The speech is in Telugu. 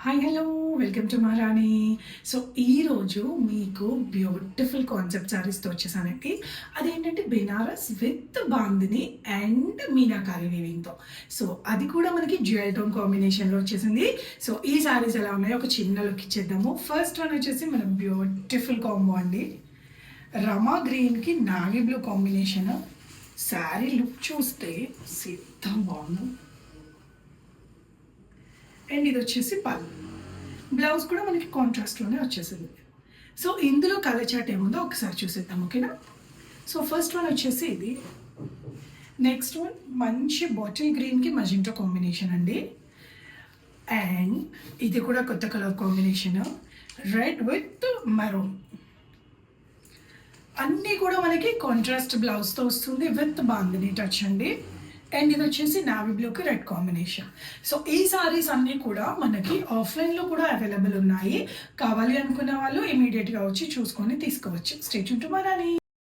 Hi hello welcome to Maharani. So ఈరోజు మీకు బ్యూటిఫుల్ కాన్సెప్ట్ శారీస్తో వచ్చేసానండి. అదేంటంటే బెనారస్ విత్ బాందిని అండ్ మీనాకారి వీవింగ్తో. సో అది కూడా మనకి జ్యువెల్ టోన్ కాంబినేషన్లో వచ్చేసింది. సో ఈ శారీస్ ఎలా ఉన్నాయో ఒక చిన్న లుక్ ఇచ్చేద్దాము. ఫస్ట్ వన్ వచ్చేసి మన బ్యూటిఫుల్ కాంబో అండి. రమా గ్రీన్కి navy blue combination. Sari look చూస్తే సిద్ధం బాగుంది. అండ్ ఇది వచ్చేసి పళ్ళు. బ్లౌజ్ కూడా మనకి కాంట్రాస్ట్లోనే వచ్చేసింది. సో ఇందులో కలర్ చార్ట్ ఏముందో ఒకసారి చూసేద్దాం, ఓకేనా. సో ఫస్ట్ వన్ వచ్చేసి ఇది. నెక్స్ట్ వన్ మంచి బాటిల్ గ్రీన్కి మజెంటో కాంబినేషన్ అండి. అండ్ ఇది కూడా కొత్త colour combination, red with maroon. అన్నీ కూడా మనకి కాంట్రాస్ట్ బ్లౌజ్తో వస్తుంది విత్ బాందిని టచ్ అండి. అండ్ ఇది వచ్చేసి నావీ బ్లూకి రెడ్ కాంబినేషన్. సో ఈ సారీస్ అన్నీ కూడా మనకి ఆఫ్లైన్లో కూడా అవైలబుల్ ఉన్నాయి. కావాలి అనుకున్న వాళ్ళు ఇమీడియట్గా వచ్చి చూసుకొని తీసుకోవచ్చు. స్టే ట్యూన్ టు మహారాణి.